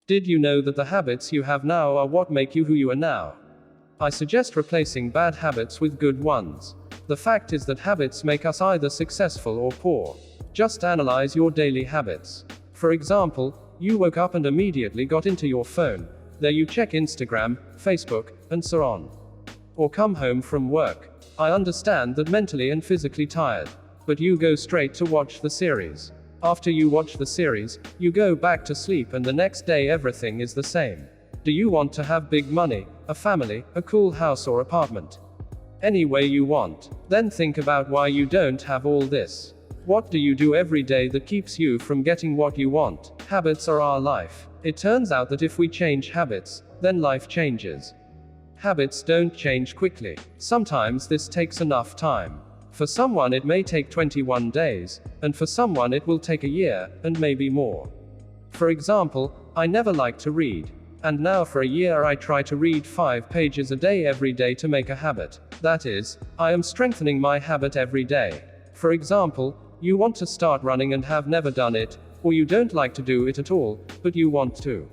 Did you know that the habits you have now are what make you who you are now? I suggest replacing bad habits with good ones. The fact is that habits make us either successful or poor. Just analyze your daily habits. For example, you woke up and immediately got into your phone. There you check Instagram, Facebook, and so on. Or come home from work. I understand that mentally and physically tired. But you go straight to watch the series. After you watch the series, you go back to sleep and the next day everything is the same. Do you want to have big money, a family, a cool house or apartment? Any way you want. Then think about why you don't have all this. What do you do every day that keeps you from getting what you want? Habits are our life. It turns out that if we change habits, then life changes. Habits don't change quickly. Sometimes this takes enough time. For someone it may take 21 days, and for someone it will take a year, and maybe more. For example, I never liked to read. And now for a year I try to read 5 pages a day every day to make a habit. That is, I am strengthening my habit every day. For example, you want to start running and have never done it, or you don't like to do it at all, but you want to.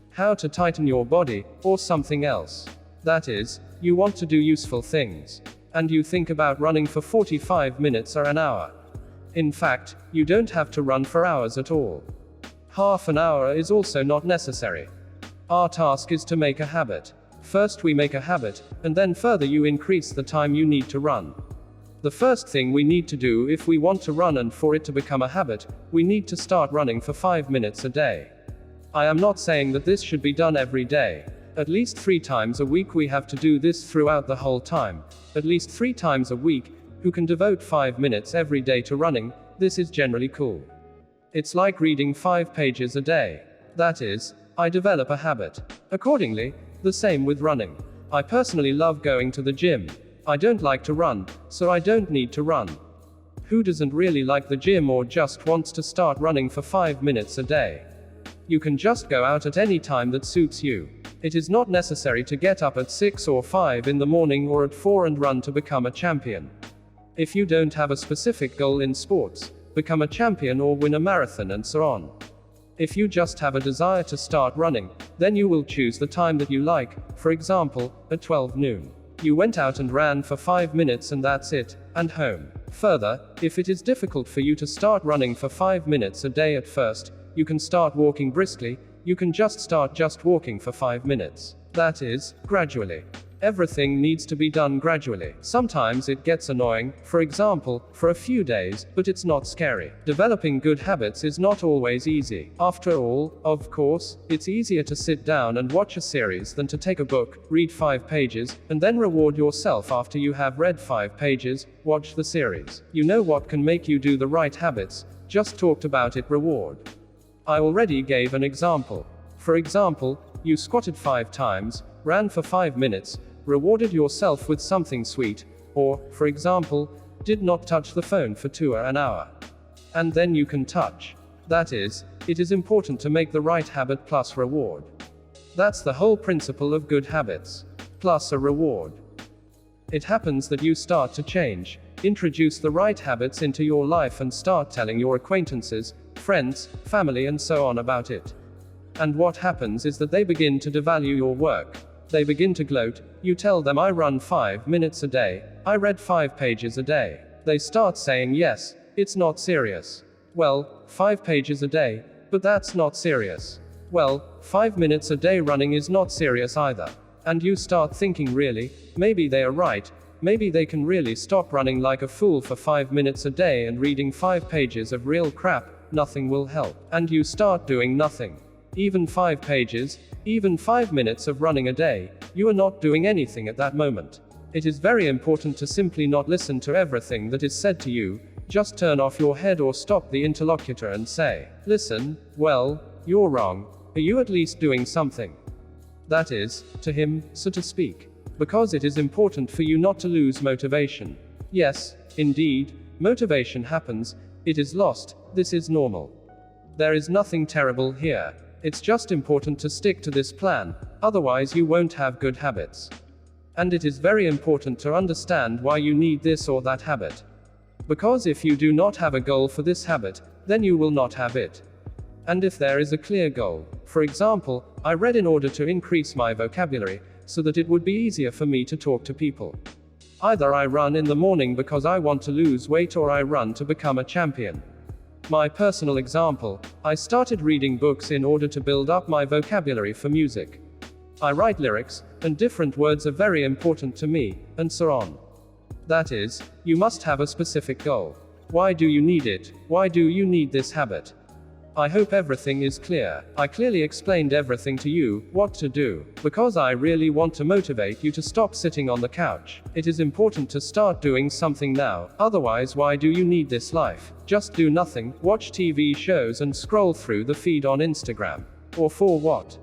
How to tighten your body, or something else. That is, you want to do useful things. And you think about running for 45 minutes or an hour. In fact, you don't have to run for hours at all. Half an hour is also not necessary. Our task is to make a habit. First we make a habit, and then further you increase the time you need to run. The first thing we need to do if we want to run and for it to become a habit, we need to start running for 5 minutes a day. I am not saying that this should be done every day. At least 3 times a week we have to do this throughout the whole time. At least 3 times a week, who can devote 5 minutes every day to running, this is generally cool. It's like reading 5 pages a day. That is, I develop a habit. Accordingly, the same with running. I personally love going to the gym. I don't like to run, so I don't need to run. Who doesn't really like the gym or just wants to start running for 5 minutes a day? You can just go out at any time that suits you. It is not necessary to get up at 6 or 5 in the morning or at 4 and run to become a champion. If you don't have a specific goal in sports, become a champion or win a marathon and so on. If you just have a desire to start running, then you will choose the time that you like, for example, at 12 noon. You went out and ran for 5 minutes and that's it, and home. Further, if it is difficult for you to start running for 5 minutes a day at first, you can start walking briskly. You can just start walking for 5 minutes. That is, gradually. Everything needs to be done gradually. Sometimes it gets annoying, for example, for a few days, but it's not scary. Developing good habits is not always easy. After all, of course, it's easier to sit down and watch a series than to take a book, read 5 pages, and then reward yourself after you have read 5 pages, watch the series. You know what can make you do the right habits, just talked about it. Reward. I already gave an example. For example, you squatted 5 times, ran for 5 minutes, rewarded yourself with something sweet, or, for example, did not touch the phone for 2 an hour. And then you can touch. That is, it is important to make the right habit plus reward. That's the whole principle of good habits. Plus a reward. It happens that you start to change, introduce the right habits into your life and start telling your acquaintances, friends, family and so on about it. And what happens is that they begin to devalue your work. They begin to gloat. You tell them I run 5 minutes a day, I read 5 pages a day. They start saying yes, it's not serious. Well, 5 pages a day, but that's not serious. Well, 5 minutes a day running is not serious either. And you start thinking really, maybe they are right, maybe they can really stop running like a fool for 5 minutes a day and reading 5 pages of real crap, nothing will help. And you start doing nothing. Even 5 pages, even 5 minutes of running a day, you are not doing anything at that moment. It is very important to simply not listen to everything that is said to you, just turn off your head or stop the interlocutor and say, listen, well, you're wrong, are you at least doing something? That is, to him, so to speak. Because it is important for you not to lose motivation. Yes, indeed, motivation happens, it is lost, this is normal. There is nothing terrible here. It's just important to stick to this plan, otherwise you won't have good habits. And it is very important to understand why you need this or that habit. Because if you do not have a goal for this habit, then you will not have it. And if there is a clear goal. For example, I read in order to increase my vocabulary, so that it would be easier for me to talk to people. Either I run in the morning because I want to lose weight, or I run to become a champion. My personal example, I started reading books in order to build up my vocabulary for music. I write lyrics, and different words are very important to me, and so on. That is, you must have a specific goal. Why do you need it? Why do you need this habit? I hope everything is clear. I clearly explained everything to you, what to do, because I really want to motivate you to stop sitting on the couch. It is important to start doing something now, otherwise why do you need this life? Just do nothing, watch TV shows and scroll through the feed on Instagram. Or for what?